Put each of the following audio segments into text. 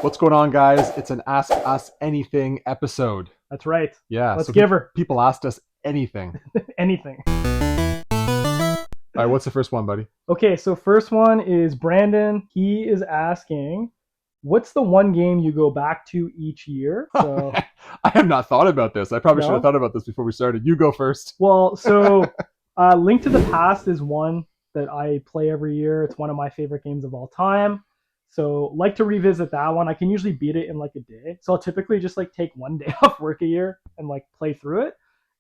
What's going on, guys? It's an Ask Us Anything episode. That's right. Yeah, Let's so give her people asked us anything. anything. All right, what's the first one, buddy? Okay, so first one is Brandon. He is asking, what's the one game you go back to each year? So I have not thought about this. I probably should have No? thought about this before we started. You go first. Well, so Link to the Past is one that I play every year. It's one of my favorite games of all time. So like to revisit that one. I can usually beat it in like a day. So I'll typically just like take one day off work a year and like play through it.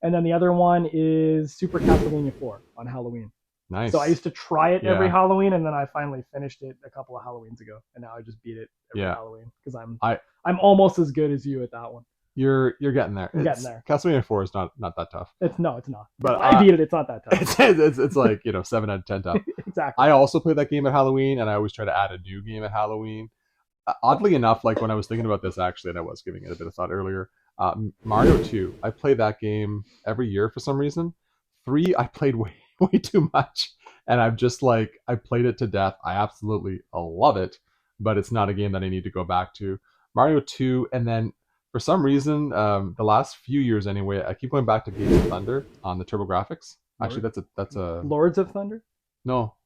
And then the other one is Super Castlevania 4 on Halloween. Nice. So I used to try it every Yeah. Halloween, and then I finally finished it a couple of Halloweens ago, and now I just beat it every Yeah. Halloween because I- I'm almost as good as you at that one. You're getting there. I'm getting there. Castlevania 4 is not that tough. It's not. But I beat it. It's not that tough. It's like 7 out of 10 tough. Exactly. I also play that game at Halloween, and I always try to add a new game at Halloween. Oddly enough, like when I was thinking about this actually, and I was giving it a bit of thought earlier, Mario 2, I play that game every year for some reason. 3, I played way too much, and I've just like, I played it to death. I absolutely love it, but it's not a game that I need to go back to. Mario 2, and then for some reason, the last few years anyway, I keep going back to Gate of Thunder on the TurboGrafx. Actually, that's a Lords of Thunder. no,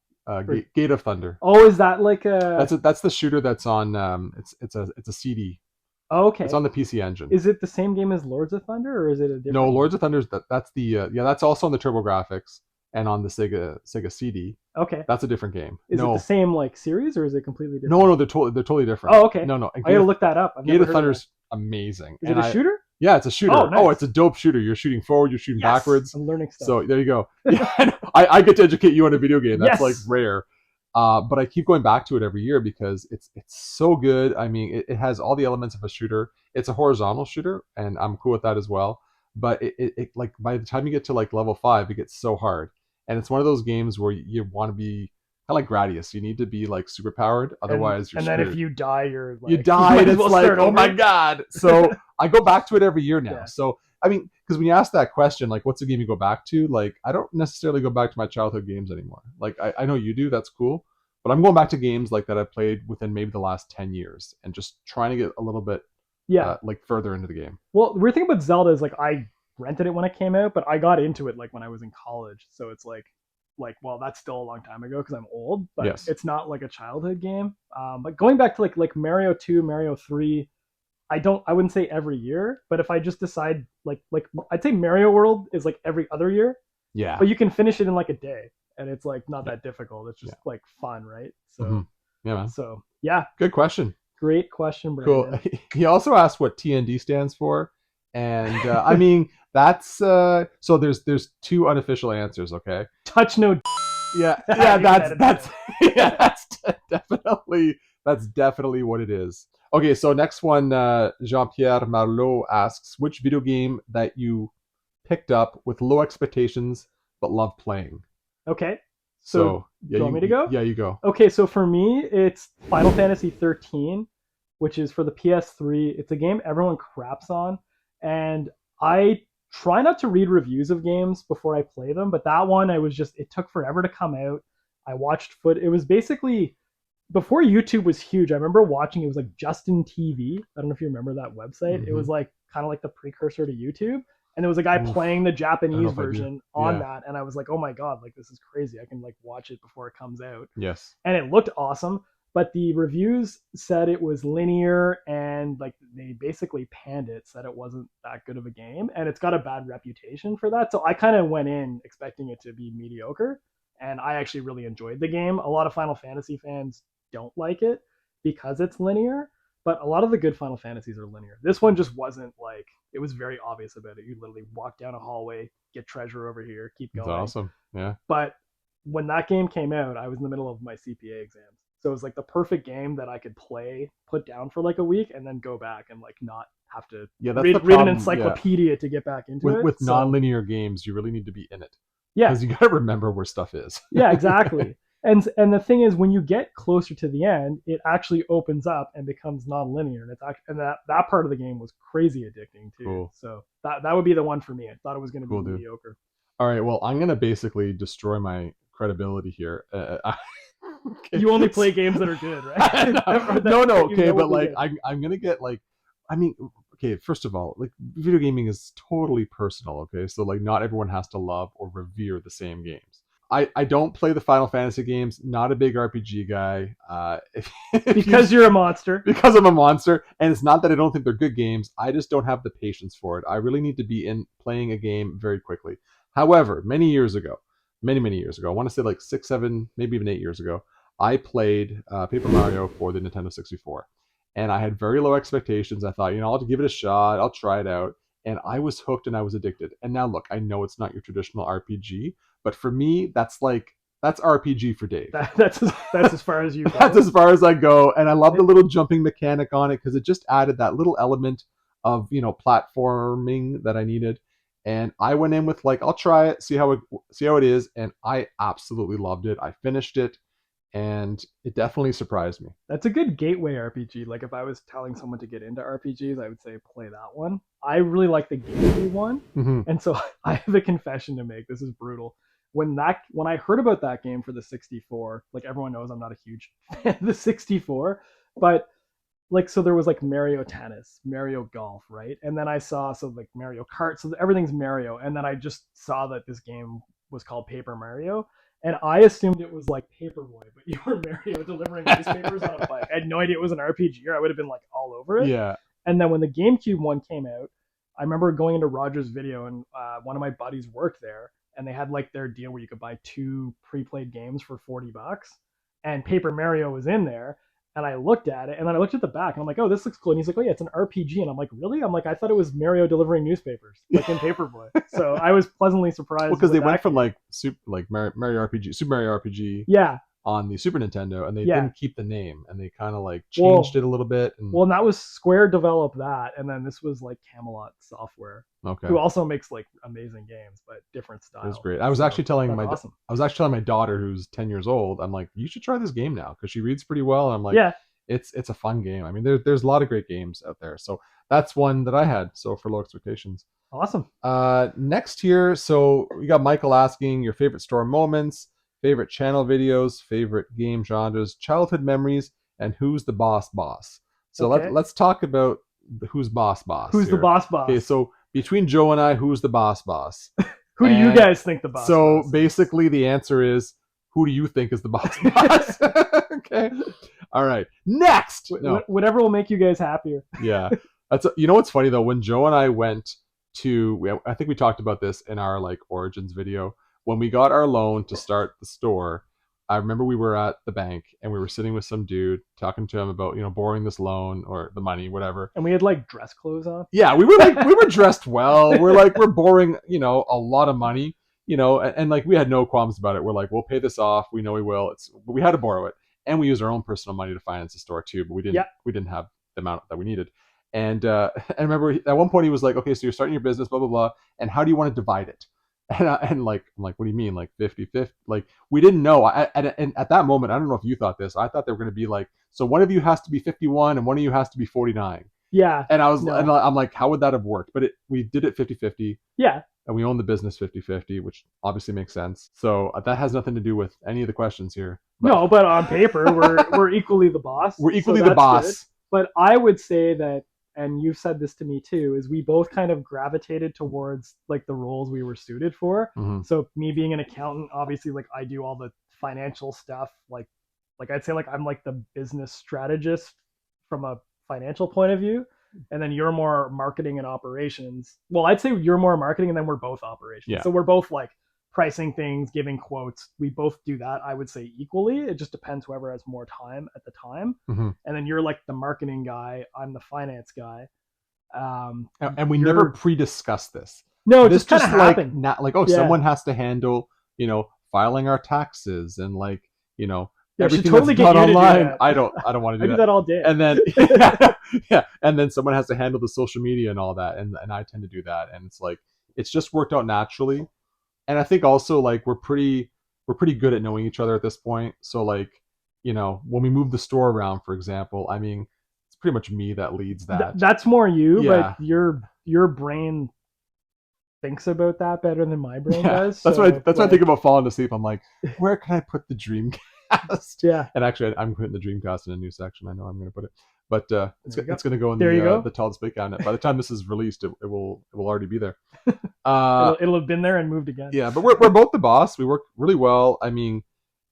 Gate of Thunder. Oh, is that like a? That's the shooter that's on. It's a CD. Oh, okay. It's on the PC Engine. Is it the same game as Lords of Thunder, or is it a different? No, Lords of Thunder's that's the that's also on the TurboGrafx and on the Sega CD. Okay. That's a different game. Is it the same like series, or is it completely different? No, they're totally different. Oh, okay. No. I gotta look that up. Gate of Thunder's amazing. Is it a shooter? Yeah, it's a shooter. Oh, nice. It's a dope shooter. You're shooting forward, you're shooting backwards. I'm learning stuff. So there you go. Yeah, I get to educate you on a video game. That's like rare. But I keep going back to it every year because it's so good. I mean, it has all the elements of a shooter. It's a horizontal shooter, and I'm cool with that as well. But it like by the time you get to like level 5, it gets so hard. And it's one of those games where you want to be kind of like Gradius. You need to be like super powered, otherwise you're screwed. And then if you die, you're like, you die, and it's like, oh my over. god. So I go back to it every year now. Yeah. So I mean, because when you ask that question, like, what's a game you go back to? Like, I don't necessarily go back to my childhood games anymore. Like, I know you do. That's cool. But I'm going back to games like that I played within maybe the last 10 years and just trying to get a little bit like further into the game. Well, the weird thing about Zelda is like I rented it when it came out, but I got into it like when I was in college. So it's like well, that's still a long time ago because I'm old, but It's not like a childhood game. But going back to like Mario 2, Mario 3, I wouldn't say every year, but if I just decide like I'd say Mario World is like every other year. Yeah. But you can finish it in like a day. And it's like not that difficult. It's just like fun, right? So yeah, man. So yeah. Good question. Great question, Brandon. Cool. He also asked what TND stands for, and I mean that's so there's 2 unofficial answers. Okay. Touch no. Yeah. That's definitely what it is. Okay, so next one, Jean-Pierre Marlot asks, which video game that you picked up with low expectations but love playing? Okay. So do you want me to go? Yeah, you go. Okay, so for me, it's Final Fantasy 13, which is for the PS3. It's a game everyone craps on, and I try not to read reviews of games before I play them, but that one, it took forever to come out. I watched it was basically before YouTube was huge. I remember watching, it was like Justin TV. I don't know if you remember that website. It was like kind of like the precursor to YouTube. And there was a guy playing the Japanese version on that. And I was like, oh my God, like this is crazy. I can like watch it before it comes out. Yes. And it looked awesome. But the reviews said it was linear and like they basically panned it, said it wasn't that good of a game. And it's got a bad reputation for that. So I kind of went in expecting it to be mediocre. And I actually really enjoyed the game. A lot of Final Fantasy fans don't like it because it's linear. But a lot of the good Final Fantasies are linear. This one just wasn't like, it was very obvious about it. You literally walk down a hallway, get treasure over here, keep going. That's awesome. Yeah. But when that game came out, I was in the middle of my CPA exams. So it was like the perfect game that I could play, put down for like a week, and then go back and like not have to read an encyclopedia to get back into it. With non-linear games, you really need to be in it. Yeah. Because you got to remember where stuff is. Yeah, exactly. And the thing is, when you get closer to the end, it actually opens up and becomes non-linear, and that part of the game was crazy addicting too. Cool. So that would be the one for me. I thought it was going to be mediocre. All right, well, I'm going to basically destroy my credibility here. Okay. You only play games that are good, right? No, no, You okay, know will but be like good. I'm gonna get like, I mean, okay, first of all, like video gaming is totally personal, okay, so like not everyone has to love or revere the same games. I don't play the Final Fantasy games. Not a big RPG guy. If you Because you're a monster. because I'm a monster, and it's not that I don't think they're good games. I just don't have the patience for it. I really need to be in playing a game very quickly. However, many years ago, I want to say like 6, 7, maybe even 8 years ago, I played Paper Mario for the Nintendo 64, and I had very low expectations. I thought, I'll give it a shot. I'll try it out, and I was hooked and I was addicted. And now look, I know it's not your traditional RPG, but for me, that's RPG for Dave. That's as far as you That's go. as far as I go. And I love the It, little jumping mechanic on it because it just added that little element of, platforming that I needed. And I went in with like, I'll try it, see how it is, and I absolutely loved it. I finished it, and it definitely surprised me. that's a good gateway RPG. Like if I was telling someone to get into RPGs, I would say play that one. I really like the gateway one, Mm-hmm. and so I have a confession to make. This is brutal. When I heard about that game for the 64, like everyone knows I'm not a huge fan of the 64, but like so there was like Mario Tennis, Mario Golf, right? And then I saw so like Mario Kart, so everything's Mario. And then I just saw that this game was called Paper Mario, and I assumed it was like Paperboy, but you were Mario delivering newspapers on a bike. I had no idea it was an RPG, or I would have been like all over it. Yeah. And then when the GameCube one came out, I remember going into Roger's Video, and one of my buddies worked there, and they had like their deal where you could buy two pre-played games for $40, and Paper Mario was in there. And I looked at it, and then I looked at the back, and I'm like, "Oh, this looks cool." And he's like, "Oh yeah, it's an RPG." And I'm like, "Really?" I'm like, "I thought it was Mario delivering newspapers, like in Paperboy." So I was pleasantly Well, surprised because they with went that from game. like Mario RPG, Super Mario RPG Yeah, on the Super Nintendo, and they yeah. didn't keep the name, and they kind of like changed Well, it a little bit. And and that was Square developed that, and then this was like Camelot Software, okay, who also makes like amazing games, but different it was style. great. I was So actually telling that's my awesome. I was actually telling my daughter who's 10 years old. I'm like, you should try this game now because she reads pretty well. And I'm like, Yeah, it's a fun game. I mean, there's a lot of great games out there. So that's one that I had. So for low expectations. awesome. Next here, so we got Michael asking your favorite store moments, favorite channel videos, favorite game genres, childhood memories, and who's the boss. So Okay, let's talk about the who's boss who's the here. boss Okay, boss? so between Joe and I, who's the boss? Who do you And guys think the boss so boss is? basically the answer is who do you think is the boss? Okay. All right. Next. No. Whatever will make you guys happier. Yeah. What's funny though, when Joe and I went I think we talked about this in our like origins video. When we got our loan to start the store, I remember we were at the bank and we were sitting with some dude talking to him about, borrowing this loan or the money, whatever. And we had like dress clothes on. Yeah, we were dressed well. We're borrowing, a lot of money, and like we had no qualms about it. We're like, we'll pay this off. We know we will. But we had to borrow it. And we used our own personal money to finance the store too, but we didn't Yeah, we didn't have the amount that we needed. And I remember at one point he was like, okay, so you're starting your business, blah blah blah, and how do you want to divide it? And like I'm like, what do you mean, like 50-50? Like we didn't know. And at that moment, I don't know if you thought this. I thought they were going to be like, so one of you has to be 51 and one of you has to be 49. yeah. And No. I'm like, how would that have worked? But we did it 50-50, Yeah. and we own the business 50-50, which obviously makes sense. So that has nothing to do with any of the questions here. But No, but on paper we're equally the boss. we're So equally the that's good. boss. But I would say that, and you've said this to me too, is we both kind of gravitated towards like the roles we were suited for. Mm-hmm. So me being an accountant, obviously like I do all the financial stuff. Like I'd say like I'm like the business strategist from a financial point of view. And then you're more marketing and operations. Well, I'd say you're more marketing, and then we're both operations. Yeah. So we're both like pricing things, giving quotes. We both do that, I would say, equally. It just depends whoever has more time at the time. Mm-hmm. And then you're like the marketing guy, I'm the finance guy. And we never pre-discussed this. No, it This just kind of like happened. not like, Yeah. someone has to handle, filing our taxes and like, Yeah, I should everything totally that's get done you to do online. that. I don't want to I do do that. that all day. And then yeah, and then someone has to handle the social media and all that, and I tend to do that, and it's like it's just worked out naturally. And I think also like we're pretty good at knowing each other at this point. So like, when we move the store around, for example, I mean, it's pretty much me that leads that. That's more you, Yeah. but your brain thinks about that better than my brain Yeah, does. that's So, what I like, think about falling asleep. I'm like, where can I put the dream? Dreamcast. Yeah. And actually, I'm putting the Dreamcast in a new section. I know I'm going to put it, but There you go. it's going to go in There you the go. tall display cabinet. By the time this is released, it will already be there. Uh, It'll have been there and moved again. yeah, but we're both the boss. We work really well. I mean,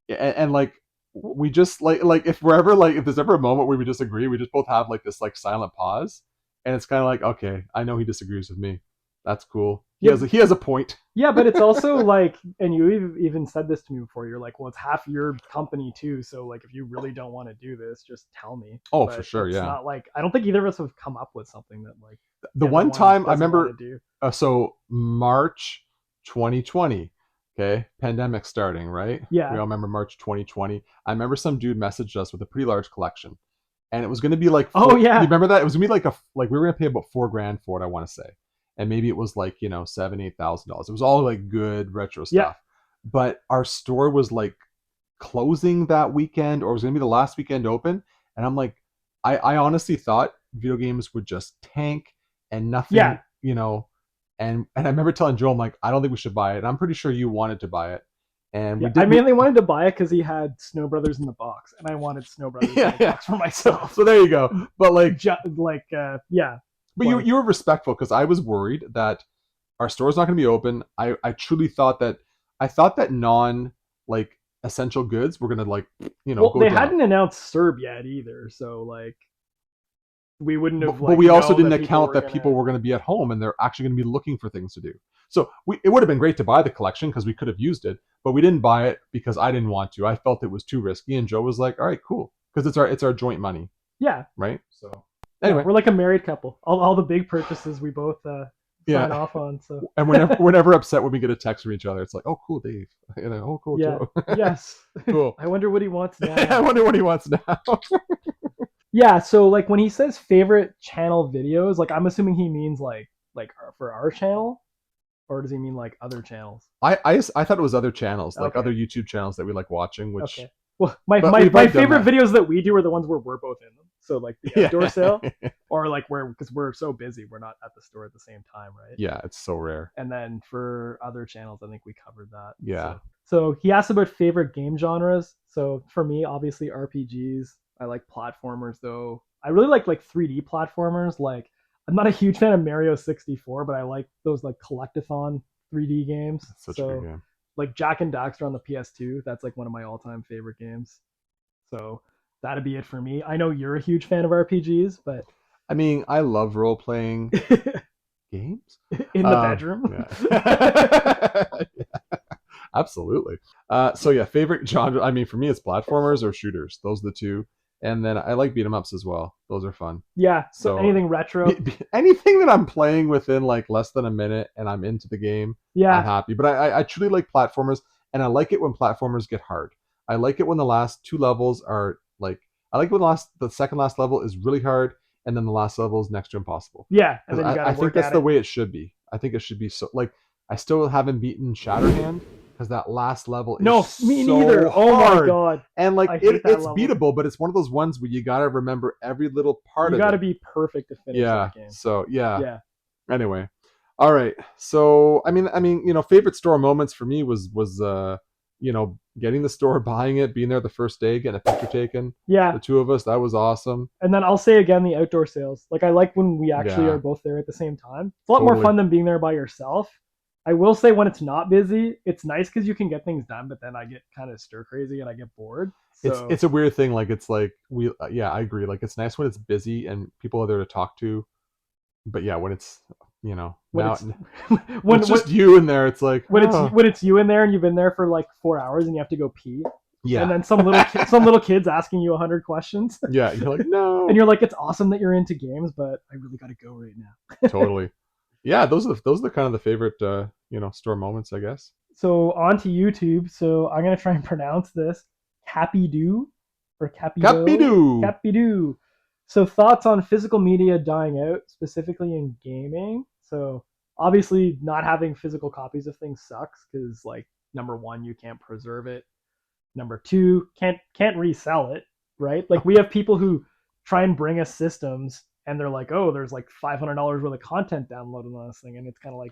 and like we just if we're ever if there's ever a moment where we disagree, we just both have like this like silent pause, and it's kind of like, okay, I know he disagrees with me. That's cool. Yeah, He has a point. yeah, but it's also like, and you even said this to me before. You're like, well, it's half your company too. So like, if you really don't want to do this, just tell me. Oh, for But sure, it's yeah. not like I don't think either of us have come up with something that like The the other one one time I doesn't want remember, to do. so March 2020, okay, pandemic starting, right? We Yeah. all remember March 2020. I remember some dude messaged us with a pretty large collection, and it was going to be like, Oh you yeah. remember that? It was going to be like we were going to pay about $4,000 for it, I want to say, and maybe it was like $7,000-8,000. It was all like good retro Yeah. stuff, but our store was like closing that weekend, or it was going to be the last weekend open, and I'm like, I honestly thought video games would just tank and nothing, Yeah. and I remember telling Joe, I'm like, I don't think we should buy it. And I'm pretty sure you wanted to buy it, and Yeah. we I did. mainly wanted to buy it because he had Snow Brothers in the box, and I wanted Snow Brothers in Yeah, the yeah. box for myself. So there you go. But like, Yeah. but Like, you were respectful because I was worried that our store's not going to be open. I truly thought that non like essential goods were going to well, go they down. hadn't announced Serb yet either, so like we wouldn't have But like we also know didn't that account that people were going to be at home and they're actually going to be looking for things to do. So it would have been great to buy the collection because we could have used it, but we didn't buy it because I didn't want to. I felt it was too risky, and Joe was like, "All right, cool," because it's our joint money, Yeah. right? So Yeah, anyway, we're like a married couple. All the big purchases we both sign yeah. off on. So And we're never upset when we get a text from each other. It's like, "Oh, cool, Dave," "Oh, cool, yeah, Joe." yes. Cool. I wonder what he wants now. I wonder what he wants now. Yeah, so like when he says favorite channel videos, like I'm assuming he means like for our channel, or does he mean like other channels? I thought it was other channels, like Okay, other YouTube channels that we like watching, which okay. Well, my but my, we've my already done favorite that. videos that we do are the ones where we're both in them. So like the outdoor Yeah. sale, or like where because we're so busy, we're not at the store at the same time, right? Yeah, it's so rare. And then for other channels, I think we covered that. Yeah. So he asked about favorite game genres. So for me, obviously RPGs. I like platformers though. I really like 3D platformers. Like I'm not a huge fan of Mario 64, but I like those like collectathon 3D games. It's such a good So game. like Jack and Daxter on the PS2, that's like one of my all-time favorite games. So that'd be it for me. I know you're a huge fan of RPGs, but I mean, I love role playing games. in the bedroom. Yeah. Absolutely. So yeah, favorite genre. I mean, for me, it's platformers or shooters. Those are the two. And then I like beat 'em ups as well. Those are fun. Yeah, so So anything retro. anything that I'm playing within like less than a minute and I'm into the game, I'm Yeah, happy. But I truly like platformers, and I like it when platformers get hard. I like it when the last two levels are like. I like when the second last level is really hard, and then the last level is next to impossible. yeah, and Because then you got to I think work that's at the it. way it should be. I think it should be so like I still haven't beaten Shatterhand because that last level is No, me so neither. Oh my hard. god, And like I hate that it's level. beatable, but it's one of those ones where you gotta remember every little part You of got to it. be perfect to finish Yeah. that game. So yeah. Yeah, Anyway. All right. So favorite store moments for me was getting the store, buying it, being there the first day, getting a picture taken. yeah. The two of us, that was awesome. And then I'll say again the outdoor sales. Like I like when we actually are Yeah, both there at the same time. It's a lot more totally. fun than being there by yourself. I will say when it's not busy, it's nice because you can get things done. But then I get kind of stir crazy and I get bored. So It's a weird thing. Like it's like yeah, I agree. Like it's nice when it's busy and people are there to talk to. But yeah, when it's when now it's when it's just you in there, it's like when it's you in there and you've been there for like 4 hours and you have to go pee, and yeah, then some little kids asking you 100 questions, yeah. You're like and no, you're like, it's awesome that you're into games, but I really got to go right now. totally. Yeah, those are the kind of the favorite store moments, I guess. So on to YouTube. So I'm gonna try and pronounce this Capidoo or Capido Capidoo. Capidoo. So thoughts on physical media dying out, specifically in gaming. So obviously not having physical copies of things sucks because like number one, you can't preserve it. Number two, can't resell it, right? Like we have people who try and bring us systems and they're like, oh, there's like $500 worth of content downloaded on this thing, and it's kind of like,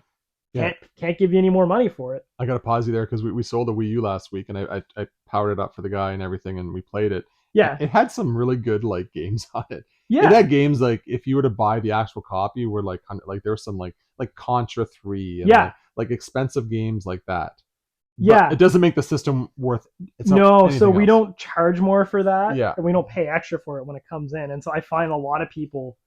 Yeah, Can't give you any more money for it. I got to pause you there because we sold a Wii U last week, and I powered it up for the guy and everything, and we played it. Yeah, It had some really good like games on it. It yeah, had games like if you were to buy the actual copy, were like there was some like Contra 3 and yeah, like expensive games like that. But yeah. it doesn't make the system worth itself No, so anything we else. don't charge more for that, Yeah, and we don't pay extra for it when it comes in. And so I find a lot of people,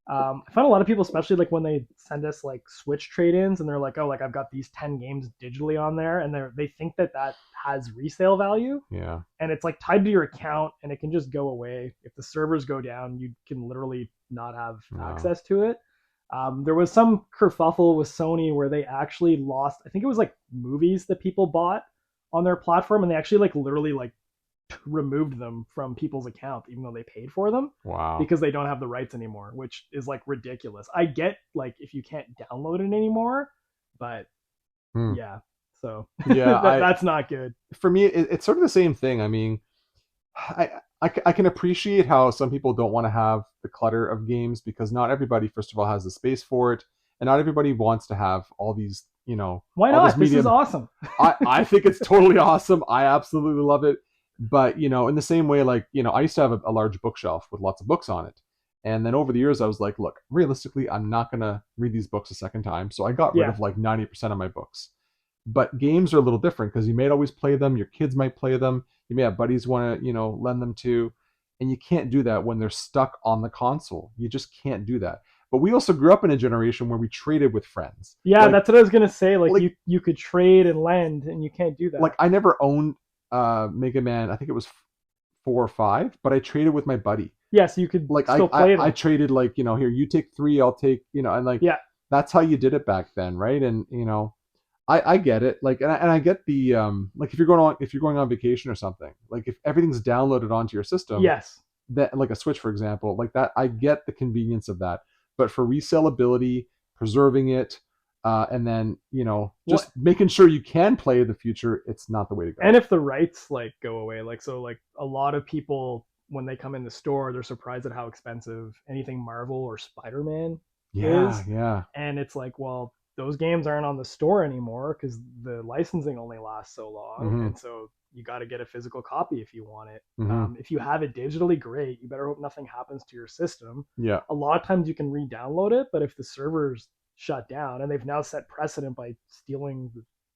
I find a lot of people, especially like when they send us like Switch trade-ins, and they're like, "Oh, like I've got these 10 games digitally on there," and they think that that has resale value, yeah, and it's like tied to your account, and it can just go away if the servers go down. You can literally not have no, access to it. There was some kerfuffle with Sony where they actually lost. I think it was like movies that people bought on their platform, and they actually like literally like removed them from people's account even though they paid for them wow. because they don't have the rights anymore, which is like ridiculous. I get like if you can't download it anymore, but Hmm. yeah, so Yeah, that's not good. for me it's sort of the same thing. I mean, I can appreciate how some people don't want to have the clutter of games because not everybody, first of all, has the space for it, and not everybody wants to have all these, Why all this not? This is media. awesome. I think it's totally awesome. I absolutely love it. But in the same way, like I used to have a large bookshelf with lots of books on it, and then over the years, I was like, look, realistically, I'm not gonna read these books a second time, so I got rid Yeah, of like 90% of my books. But games are a little different because you may always play them. Your kids might play them. You may have buddies want to, lend them to, and you can't do that when they're stuck on the console. You just can't do that. But we also grew up in a generation where we traded with friends. yeah, that's what I was gonna say. Like Like you could trade and lend, and you can't do that. like I never owned Mega Man. I think it was 4 or 5, but I traded with my buddy. Yeah, so you could Like still play I them. traded like here you take 3, I'll take and like Yeah, that's how you did it back then, right? And I get it. Like and I get the like if you're going on vacation or something, like if everything's downloaded onto your system, yes. that like a Switch for example, like that I get the convenience of that. But for resellability, preserving it, and then What just making sure you can play in the future, it's not the way to go. and if the rights like go away, like so like a lot of people when they come in the store, they're surprised at how expensive anything Marvel or Spider-Man Yeah, is. yeah. And it's like, well, those games aren't on the store anymore because the licensing only lasts so long. Mm-hmm. And so you got to get a physical copy if you want it. Mm-hmm. If you have it digitally, great. You better hope nothing happens to your system. Yeah. A lot of times you can re-download it, but if the servers shut down, and they've now set precedent by stealing,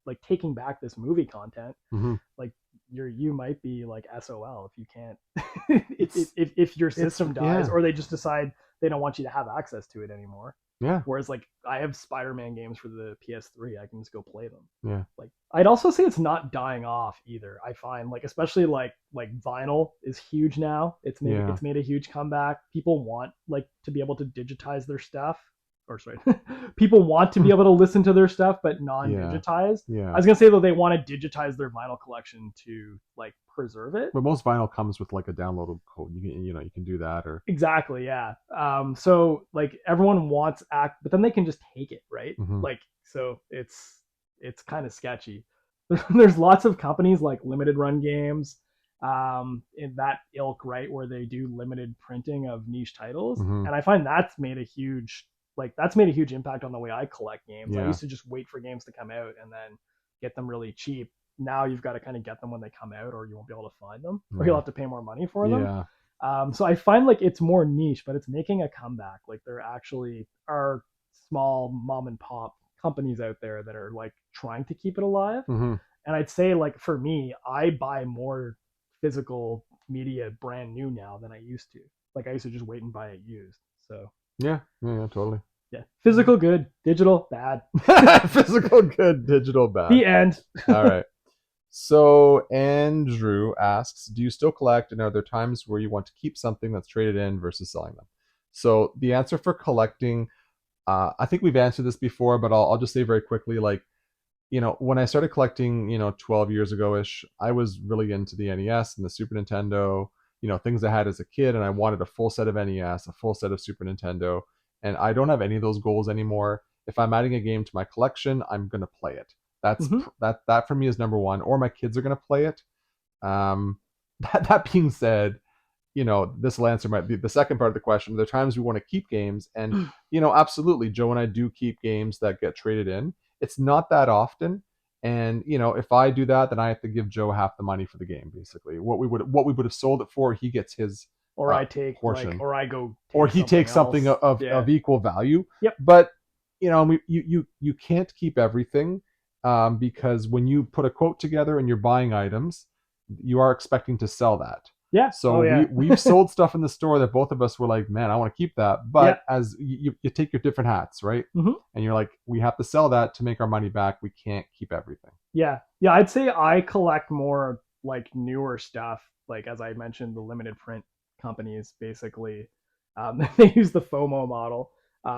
like taking back this movie content, Mm-hmm. like you might be like SOL if you can't It's if your it's system dies yeah. or they just decide they don't want you to have access to it anymore. Yeah. Whereas like I have Spider-Man games for the PS3, I can just go play them. Yeah. Like I'd also say it's not dying off either. I find like especially like vinyl is huge now. Yeah. It's made a huge comeback. People want like to be able to digitize their stuff. Or sorry, people want to be able to listen to their stuff, but Yeah. non-digitized. I Yeah. was gonna say though they want to digitize their vinyl collection to like preserve it. But most vinyl comes with like a downloadable code. You can do that or Exactly, yeah. So like everyone wants act, but then they can just take it, right? mm-hmm. Like so it's kind of sketchy. There's lots of companies like limited run games, in that ilk, right, where they do limited printing of niche titles, Mm-hmm. and I find that's made a huge impact on the way I collect games. I Yeah. used to just wait for games to come out and then get them really cheap. Now you've got to kind of get them when they come out, or you won't be able to find them, or you'll Yeah. have to pay more money for them. Yeah. So I find like it's more niche, but it's making a comeback. Like there actually are small mom and pop companies out there that are like trying to keep it alive. Mm-hmm. And I'd say like for me, I buy more physical media brand new now than I used to. Like I used to just wait and buy it used. So Yeah. Yeah. Yeah. Totally. yeah, physical good, digital bad. Physical good, digital bad. The end. All right. So Andrew asks, do you still collect, and are there times where you want to keep something that's traded in versus selling them? So the answer for collecting, I think we've answered this before, but I'll just say very quickly, like, when I started collecting, 12 years ago ish, I was really into the NES and the Super Nintendo, things I had as a kid, and I wanted a full set of NES, a full set of Super Nintendo, and I don't have any of those goals anymore. If I'm adding a game to my collection, I'm gonna play it. That's Mm-hmm. that for me is number one, or my kids are gonna play it. Um, that being said, this will answer the second part of the question. There are times we want to keep games, and absolutely, Joe and I do keep games that get traded in. it's not that often. And if I do that, then I have to give Joe half the money for the game, basically. What we would have sold it for, he gets his Or I take portion, or I go or take he something takes something else. of equal value. Yep. But you can't keep everything, because when you put a quote together and you're buying items, you are expecting to sell that. Yeah. So Oh yeah. we've sold stuff in the store that both of us were like, man, I want to keep that. Yeah. But as you take your different hats, right? Mm-hmm. And you're like, we have to sell that to make our money back. We can't keep everything. Yeah. Yeah. I'd say I collect more like newer stuff. Like as I mentioned, the limited print companies basically they use the FOMO model.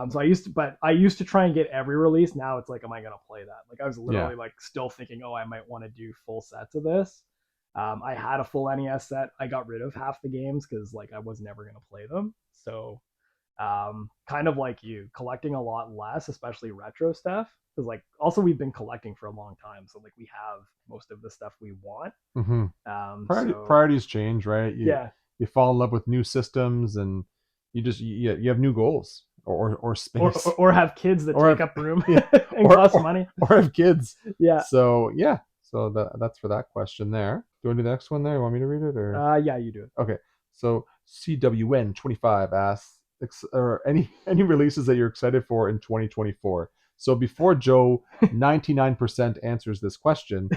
So I used to try and get every release. Now it's like, am I gonna play that? Like I was literally like still thinking, oh, I might want to do full sets of this. I had a full NES set. I got rid of half the games because like I was never gonna play them. So kind of like you, collecting a lot less, especially retro stuff. Because like also we've been collecting for a long time, so like we have most of the stuff we want. Mm-hmm. So Priorities change, right? yeah, You fall in love with new systems, and you have new goals, or space, or have kids that or take have, up room yeah, and cost money, or have kids. Yeah. So yeah, so that's for that question there. Do you want to do the next one there? You want me to read it, or yeah, you do it. okay? So CWN25 asks, or any releases that you're excited for in 2024. So before Joe 99% answers this question,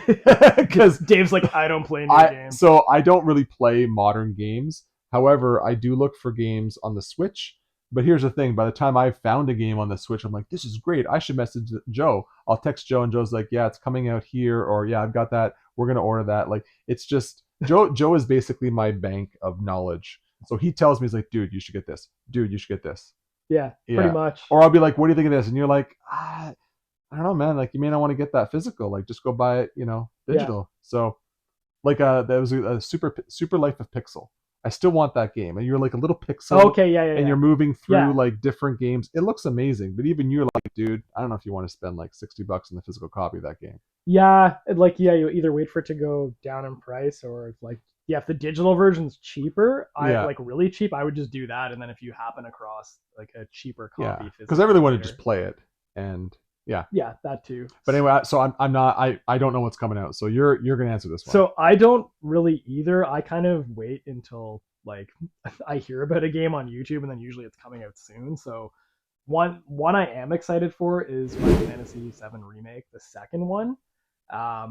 because Dave's like, I don't play new games. So I don't really play modern games. However, I do look for games on the Switch. But here's the thing: by the time I've found a game on the Switch, I'm like, this is great. I should message Joe. I'll text Joe, and Joe's like, yeah, it's coming out here, or yeah, I've got that. We're gonna order that. Like, it's just Joe. Joe is basically my bank of knowledge. So he tells me, he's like, dude, you should get this. Dude, you should get this. Yeah, pretty much. Or I'll be like, what do you think of this? And you're like, I don't know, man. Like, you may not want to get that physical. Like, just go buy it, digital. Yeah. So, like, there was a super Life of Pixel. I still want that game. And you're like a little pixel. Okay, yeah. And you're moving through like different games. It looks amazing. But even you're like, dude, I don't know if you want to spend like $60 on the physical copy of that game. Yeah, you either wait for it to go down in price, or like, yeah, if the digital version's cheaper, like really cheap, I would just do that. And then if you happen across like a cheaper copy, because I really want to just play it. And yeah, that too. But anyway, so I'm not, I don't know what's coming out. So you're gonna answer this one. So I don't really either. I kind of wait until like I hear about a game on YouTube, and then usually it's coming out soon. So one I am excited for is Final Fantasy VII Remake, the second one.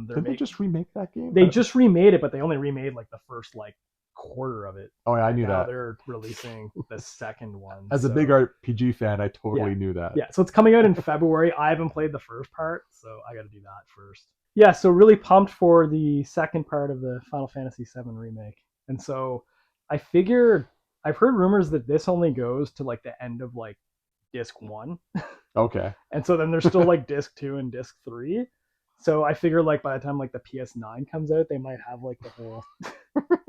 Did they just remake that game? They just remade it, but they only remade like the first like quarter of it. Oh yeah, I knew that. They're releasing the second one. As a big RPG fan, I totally knew that. Yeah, so it's coming out in February. I haven't played the first part, so I got to do that first. Yeah, so really pumped for the second part of the Final Fantasy VII Remake. And so I figure I've heard rumors that this only goes to like the end of like disc 1. Okay. And so then there's still like disc 2 and disc 3. So I figure like by the time like the PS9 comes out, they might have like the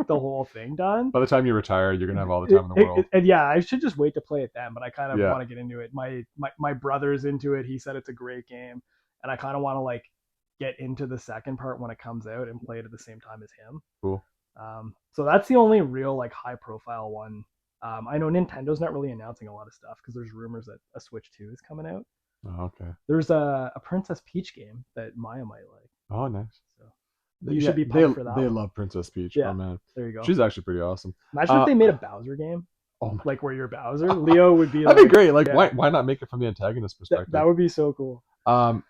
whole thing done. By the time you retire, you're gonna have all the time in the world. And yeah, I should just wait to play it then. But I kind of want to get into it. My brother's into it. He said it's a great game, and I kind of want to like get into the second part when it comes out and play it at the same time as him. Cool. So that's the only real like high profile one. I know Nintendo's not really announcing a lot of stuff because there's rumors that a Switch 2 is coming out. Oh, okay. There's a Princess Peach game that Maya might like. Oh, nice. So you should be pumped for that. They love Princess Peach. Yeah. Oh man, there you go. She's actually pretty awesome. Imagine if they made a Bowser game. Oh, like where you're Bowser. Leo would be. That'd be great. Like, why not make it from the antagonist perspective? That would be so cool. What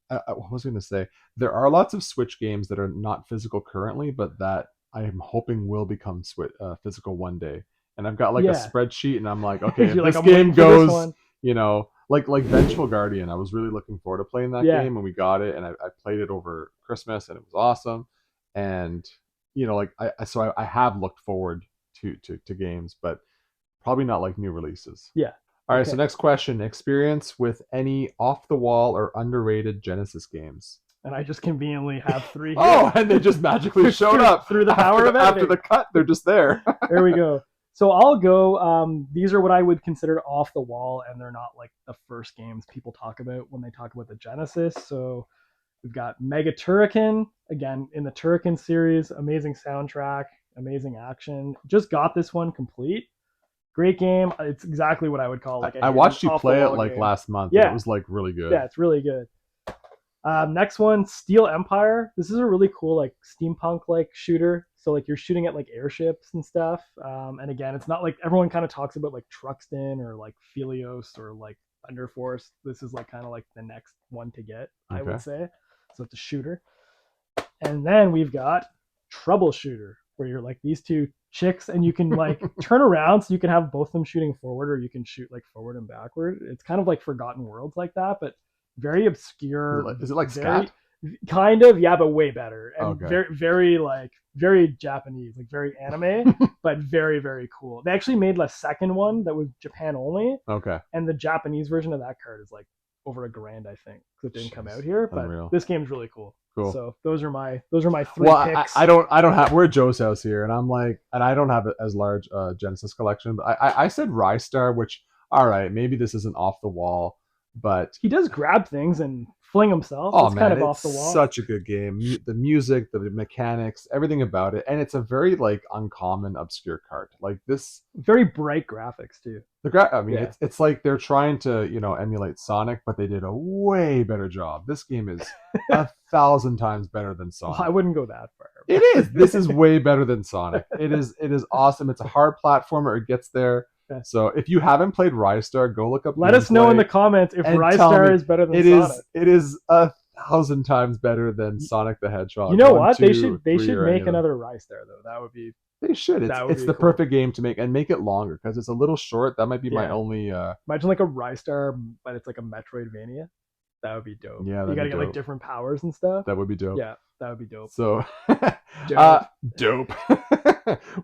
was I going to say? There are lots of Switch games that are not physical currently, but that I am hoping will become physical one day. And I've got like a spreadsheet, and I'm like, okay, if this game goes, like Vengeful Guardian, I was really looking forward to playing that game, and we got it, and I played it over Christmas, and it was awesome. And I have looked forward to games, but probably not like new releases. Yeah. All right. So next question: experience with any off the wall or underrated Genesis games? And I just conveniently have 3 here. Oh, and they just magically showed up through the power of after the cut. They're just there. There we go. So I'll go. These are what I would consider off the wall, and they're not like the first games people talk about when they talk about the Genesis. So we've got Mega Turrican, again in the Turrican series, amazing soundtrack, amazing action. Just got this one complete. Great game. It's exactly what I would call like I watched you play it like game. last month. Yeah, it was like really good. Yeah, it's really good. Next one, Steel Empire. This is a really cool like steampunk like shooter. So like you're shooting at like airships and stuff. And again, it's not like everyone kind of talks about like Truxton or like Philios or like Thunder Force. This is like kind of like the next one to get, I would Okay. say. So it's a shooter. And then we've got Troubleshooter, where you're like these two chicks and you can like turn around so you can have both of them shooting forward or you can shoot like forward and backward. It's kind of like Forgotten Worlds like that, but very obscure, Is it like very scat? kind of, yeah, but way better and Okay. very like very Japanese, like very anime, but very very cool. They actually made a second one that was Japan only, Okay. and the Japanese version of that card is like over $1,000, I think, because it didn't come out Jeez. here. But Unreal. this game's really cool. Cool. So those are my three Well, picks. I don't have. We're at Joe's house here, and I'm like, and I don't have as large Genesis collection. But I said Rystar, which all right, maybe this isn't off the wall, but He does grab things and fling himself. oh It's kind man, of it's off the wall. such a good game. The music, the mechanics, everything about it, and it's a very like uncommon, obscure card. Like this, Very bright graphics too. I mean, Yeah. it's like they're trying to emulate Sonic, but they did a way better job. This game is 1,000 times better than Well, I Sonic. wouldn't go that far. It is. This is way better than Sonic. It is. It is awesome. It's a hard platformer. It gets there. Yeah. So if you haven't played Rystar, go look up. Let us know in the gameplay comments if and tell me Rystar is better than it Sonic. is. It is 1,000 times better than Sonic the Hedgehog. You know One, what? They two, should three, or any make of them. another Rystar though. That would be They should. that would It's be the cool. perfect game to make and make it longer because it's a little short. That might be my Yeah. only. Imagine like a Rystar, but it's like a Metroidvania. That would be dope. Yeah, You that'd gotta be get like dope. different powers and stuff. That would be dope. Yeah, that would be dope. So, Dope. dope.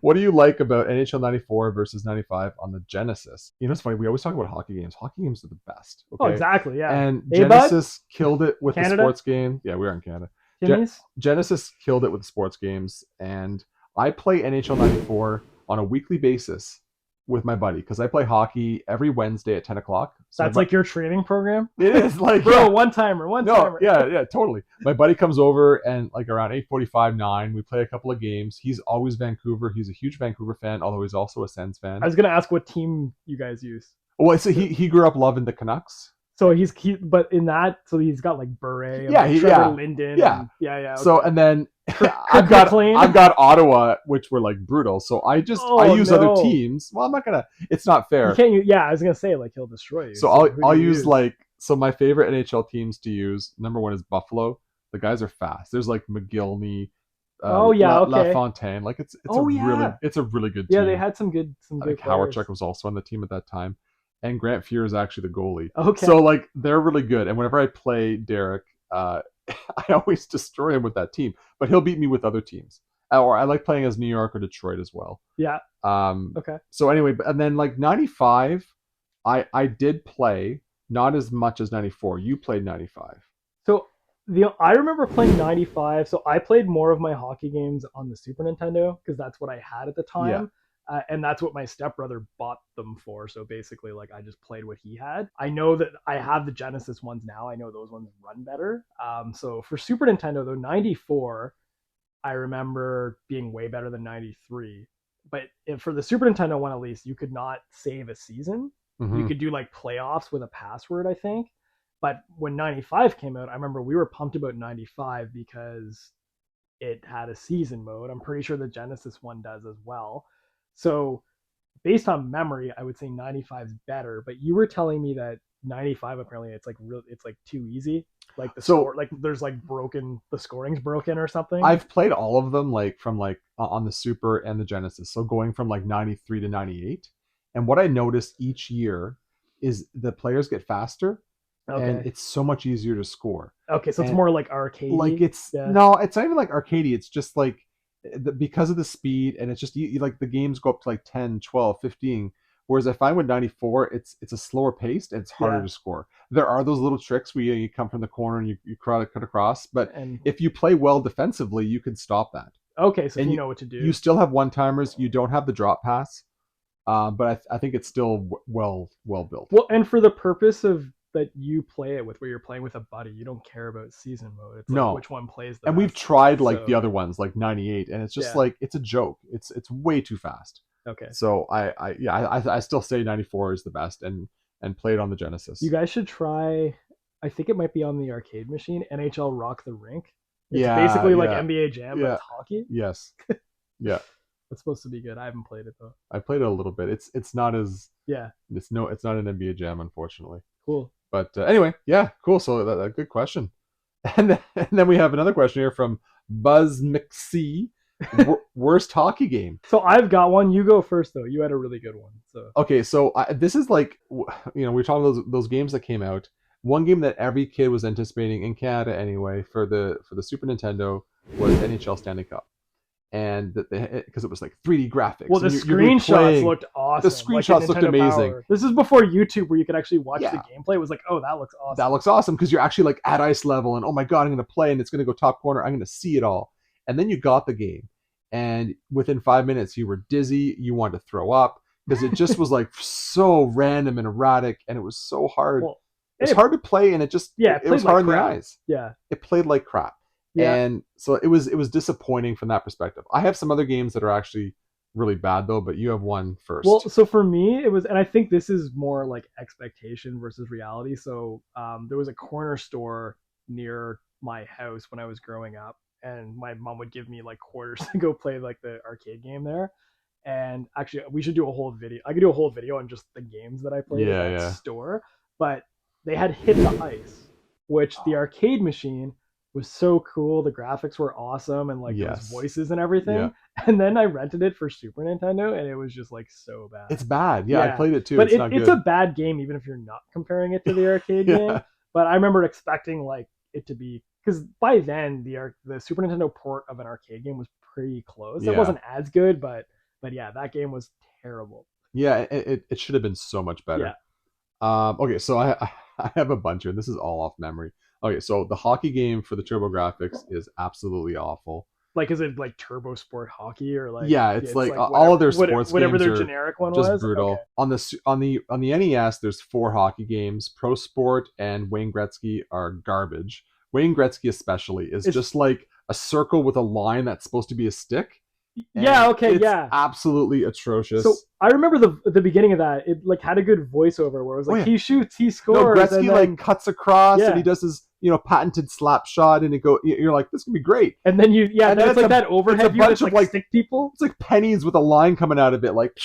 What do you like about NHL 94 versus 95 on the Genesis? You know, it's funny. We always talk about hockey games. Hockey games are the best. Okay. Oh, exactly. Yeah. And Hey, bud? Genesis killed it with the Canada? sports game. Yeah, we are in Canada. Jimmy's? Genesis killed it with the sports games. And I play NHL 94 on a weekly basis with my buddy because I play hockey every Wednesday at 10 o'clock. So That's like your training program? it is like Bro, yeah. one timer. No, yeah, totally. My buddy comes over and like around 8:45, 9, we play a couple of games. He's always Vancouver. He's a huge Vancouver fan, although he's also a Sens fan. I was gonna ask what team you guys use. Well, so he grew up loving the Canucks. So but in that, so he's got like Bure and Yeah, like Trevor yeah. Linden. Yeah. And, yeah. Okay. So and then Kirk I've McLean? got Ottawa, which were like brutal. So I use no. other teams. Well, I'm not gonna. It's not fair. You can't. Yeah, I was gonna say like he'll destroy you. So who do I'll you use like so my favorite NHL teams to use. Number one is Buffalo. The guys are fast. There's like McGillney. Oh yeah, okay. LaFontaine. Like it's Oh, yeah. a really good team. Yeah, they had some good I good think players. Howardchuk was also on the team at that time, and Grant Fuhr is actually the goalie. Okay. So like they're really good. And whenever I play Derek, I always destroy him with that team. But he'll beat me with other teams. Or I like playing as New York or Detroit as well. Yeah. Okay. Okay. So anyway, and then like 95, I did play not as much as 94. You played 95. So I remember playing 95. So I played more of my hockey games on the Super Nintendo because that's what I had at the time. And that's what my stepbrother bought them for. So basically, like I just played what he had. I know that I have the Genesis ones now. I know those ones run better. So for Super Nintendo, though, 94, I remember being way better than 93. But for the Super Nintendo one, at least, you could not save a season. Mhm. You could do like playoffs with a password, I think. But when 95 came out, I remember we were pumped about 95 because it had a season mode. I'm pretty sure the Genesis one does as well. So based on memory, I would say 95 is better. But you were telling me that 95 apparently it's like too easy. Like score, like there's like the scoring's broken or something. I've played all of them like from like on the Super and the Genesis. So going from like 93 to 98. And what I noticed each year is the players get faster. Okay. And it's so much easier to score. Okay, so it's more like arcade. Like it's no, it's not even like arcadey. It's just like because of the speed, and it's just like the games go up to like 10, 12, 15. Whereas I find with 94, it's a slower paced and it's harder to score. There are those little tricks where you come from the corner and you cut across, but if you play well defensively, you can stop that. Okay, so you know what to do. You still have one timers. You don't have the drop pass, but I think it's still well built. Well, and for the purpose of that you play it with, where you're playing with a buddy, you don't care about season mode. It's like which one plays the and best. We've tried like the other ones, like 98, and it's just like it's a joke. It's way too fast. Okay. So I still say 94 is the best, and play it on the Genesis. You guys should try I think it might be on the arcade machine, NHL Rock the Rink. It's Yeah, basically like yeah, NBA Jam, but yeah. it's hockey. Yes, yeah. It's supposed to be good. I haven't played it though. I played it a little bit. It's not as Yeah, it's not an NBA Jam, unfortunately. cool. But anyway, yeah, cool. So good question. And then we have another question here from Buzz McSee. Worst hockey game. So I've got one. You go first though. You had a really good one. So Okay, so this is like we're talking about those games that came out. One game that every kid was anticipating in Canada anyway for the Super Nintendo was NHL Stanley Cup, and because it was like 3D graphics well, the and you're gonna be screenshots playing. looked The awesome. Like in screenshots looked Nintendo amazing. Power. This is before YouTube, where you could actually watch the Yeah, gameplay. It was like, oh, that looks that awesome. looks awesome because you're actually like at ice level and oh my god, I'm gonna play and it's gonna go top corner. I'm gonna see it all, and then you got the game, and within 5 minutes you were dizzy. You wanted to throw up because it just was like so random and erratic, and it was so hard. Well, It was it, hard to play, and yeah, it was played like hard in the crap. eyes. Yeah, It played like crap, yeah. and so it was disappointing from that perspective. I have some other games that are actually really bad though, but you have one Well, first. so for me, it was, and I think this is more like expectation versus reality. So there was a corner store near my house when I was growing up, and my mom would give me like quarters to go play like the arcade game there. And actually, we should do a whole video. I could do a whole video on just the games that I played at Yeah, that yeah. store. But they had Hit the Ice, which the arcade machine was so cool. The graphics were awesome, and like there was Yes. voices and Yeah. everything. And then I rented it for Super Nintendo, and it was just like so bad. It's bad. Yeah, I Yeah, played it too. but It's not it's a good. bad game, even if you're not comparing it to the arcade game. Yeah. But I remember expecting like it to be, because by then the Super Nintendo port of an arcade game was pretty close. It Yeah. wasn't as good, but yeah, that game was terrible. Yeah, it should have been so much Yeah, better. Okay, so I have a bunch here. This is all off memory. Okay, so the hockey game for the Turbo Graphics is absolutely awful. like is it like Turbo Sport Hockey, or like Yeah, yeah, it's it's like like all of whatever their sports whatever games their are generic one just was? Okay. brutal. On the NES, there's 4 hockey games. Pro Sport and Wayne Gretzky are garbage. Wayne Gretzky especially is It's just like a circle with a line that's supposed to be a stick, yeah, and okay, it's yeah. absolutely So atrocious. I remember the beginning of that. It like had a good voiceover where it was Oh like yeah, he shoots, he no, scores, and Gretzky like then cuts across and he yeah, does his patented slap shot, and you're like, this can be great. and then yeah, And then that's like that it's a overhead view bunch that's of like like stick people. it's like pennies with a line coming out of it, like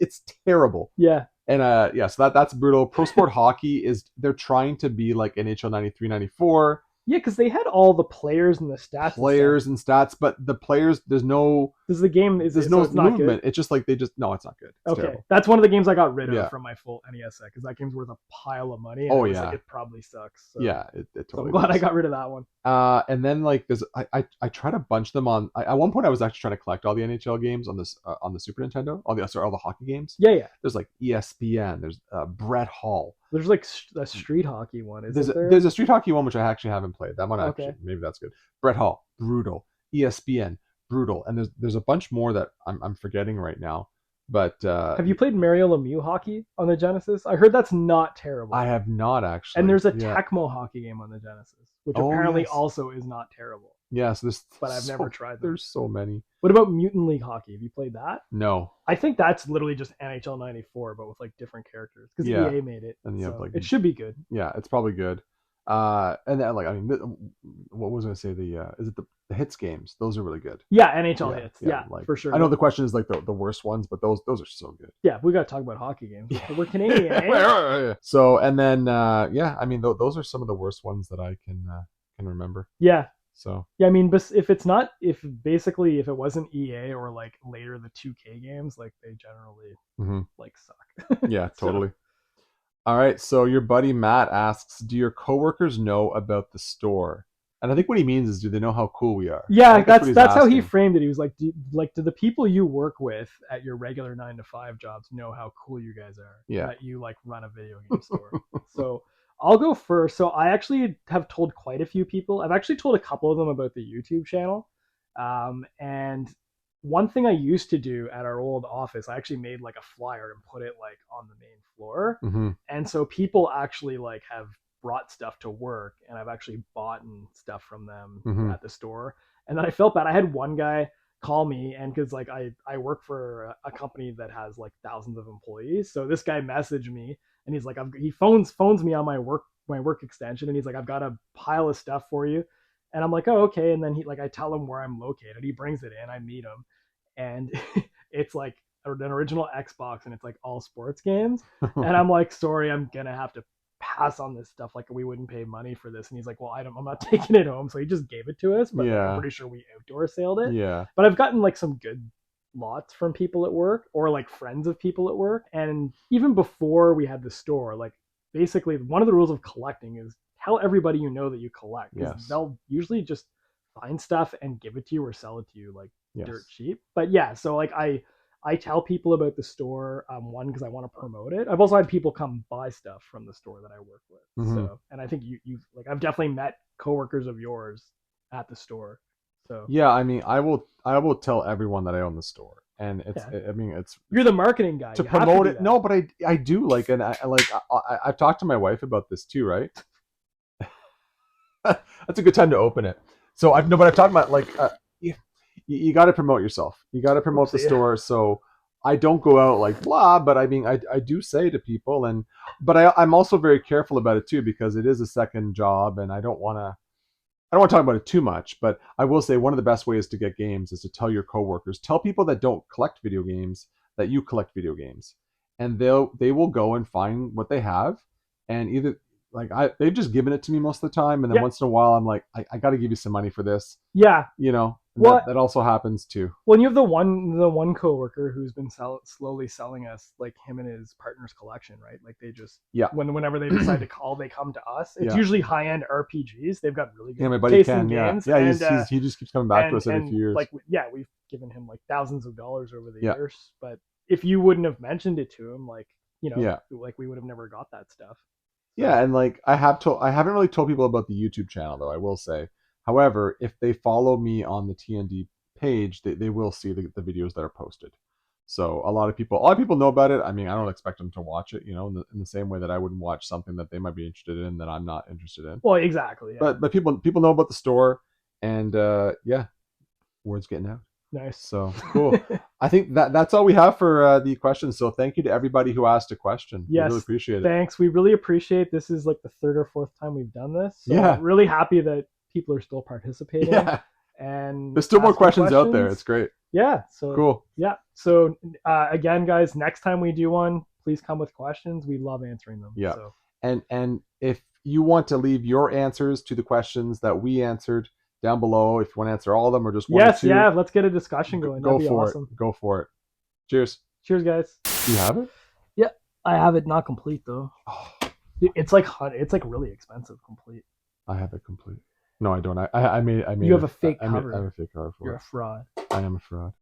it's terrible. Yeah, And yeah, so that's brutal. Pro Sport Hockey is they're trying to be like NHL 93, 94 yeah, because they had all the players and the stats and stuff. players and stats, but the players This is the game is there's so no it's not good. movement. It's just like no, it's not good. It's Okay, terrible. that's one of the games I got rid of Yeah. from my full NES set because that game's worth a pile of money, and Oh I was like, yeah. it probably sucks. So, Yeah, it so I'm totally glad I does. got rid of that one. And then like there's I try to bunch them on. At one point I was actually trying to collect all the NHL games on the Super Nintendo, all the hockey games. Yeah, yeah. There's like ESPN. There's Brett Hall. There's like a street hockey one, There's isn't there? there's a street hockey one which I actually haven't played. That one actually Okay. maybe that's good. Brett Hall, brutal. ESPN, brutal. And there's a bunch more that I'm forgetting right now. But Have you played Mario Lemieux hockey on the Genesis? I heard that's not terrible. I have not And actually. there's a Yeah. Tecmo hockey game on the Genesis, which Oh apparently yes. also is not terrible. Yes, there's But I've never tried them. There's so many. What about Mutant League hockey? Have you played that? No. I think that's literally just NHL '94, but with like different characters because Yeah. EA made it. And you have So like it should be good. yeah, it's probably good. And then like I mean, what was I gonna say? Is it the hits games? Those are really good. Yeah, NHL Yeah, hits. yeah, Yeah, like for sure. I know the question is like the worst ones, but those are so good. Yeah, we got to talk about hockey games. Yeah. We're Canadian, eh? So and then yeah, I mean those are some of the worst ones that I can remember. Yeah. So Yeah, I mean, but if it's not, if basically if it wasn't EA or like later the 2K games, like they generally mhm. like suck. Yeah, So, totally. All right, so your buddy Matt asks, "Do your coworkers know about the store?" And I think what he means is, do they know how cool we are? I yeah, think what he's that's how he asking. framed it. He was like, do the people you work with at your regular 9 to 5 jobs know how cool you guys are? Yeah. That you like run a video game store. So I'll go first. So I actually have told quite a few people. I've actually told a couple of them about the YouTube channel. And one thing I used to do at our old office, I actually made like a flyer and put it like on the main floor. Mm-hmm. And so people actually like have brought stuff to work, and I've actually bought stuff from them Mhm. at the store. And then I felt bad. I had one guy call me, and because like I work for a company that has like thousands of employees, so this guy messaged me and he's like, he phones me on my work my work extension, and he's like, I've got a pile of stuff for you. And I'm like, oh, okay. And then he like I tell him where I'm located. He brings it in. I meet him, and it's like an original Xbox, and it's like all sports games. And I'm like, sorry, I'm gonna have to pass on this stuff. Like we wouldn't pay money for this. And he's like, well, I'm not taking it home. So he just gave it to us. But like I'm Yeah. pretty sure we outdoor sailed it. Yeah. But I've gotten like some good lots from people at work or like friends of people at work. And even before we had the store, like basically one of the rules of collecting is tell everybody you know that you collect, because Yes. they'll usually just find stuff and give it to you or sell it to you like dirt Yes. cheap. But yeah, so like I tell people about the store, one, because I want to promote it. I've also had people come buy stuff from the store that I work with. Hmm. So, and I think you've like I've definitely met coworkers of yours at the store. So Yeah, I mean, I will tell everyone that I own the store, and yeah, I mean, you're the marketing guy. to You have to promote do it. that. No, but I do like, and I've talked to my wife about this too, right? That's a good time to open it. So I've no, but I've talked about like, you got to promote yourself. You got to promote the Oopsie. store. So I don't go out like blah, but I mean, I do say to people, and but I'm also very careful about it too, because it is a second job, and I don't want to talk about it too much, but I will say one of the best ways to get games is to tell your coworkers, tell people that don't collect video games that you collect video games, and they will go and find what they have, and either like they've just given it to me most of the time, and then Yeah, once in a while I'm like, I got to give you some money for this, yeah. and Well, that also happens too. when you have the one coworker who's been slowly selling us like him and his partner's collection, right? Like they just Yeah, whenever they decide to call, they come to us. It's yeah, usually high end RPGs. They've got really yeah. good My buddy taste in Ken, yeah, games, yeah. and He just keeps coming back to us every few years. like yeah, we've given him like thousands of dollars over the Yeah, years. But if you wouldn't have mentioned it to him, like yeah. like we would have never got that stuff. Yeah, So and like I haven't really told people about the YouTube channel though, I will say. However, if they follow me on the TND page, they will see the videos that are posted. So a lot of people know about it. I mean, I don't expect them to watch it, in the same way that I wouldn't watch something that they might be interested in that I'm not interested in. well, exactly, yeah, But people know about the store, and yeah, word's getting out. nice. So cool. I think that's all we have for the questions. So thank you to everybody who asked a question. We really Yes, appreciate it. thanks. We really appreciate this. Is like the third or fourth time we've done this. So Yeah. really happy that people are still participating Yeah. and There's still more asking questions out there. It's great. Yeah. So Cool. yeah. So again, guys, next time we do one, please come with questions. We love answering them. Yeah. So And if you want to leave your answers to the questions that we answered down below, if you want to answer all of them or just one or yes, two, yeah. Let's get a discussion going. go That'd be for awesome. it. Go for it. Cheers. Cheers, guys. Do you have it? Yeah, I have it not complete though. Oh, It's like really expensive complete. I have it complete. No, I don't. I made You have a fake I cover. have a fake cover for You're it. a fraud. I am a fraud.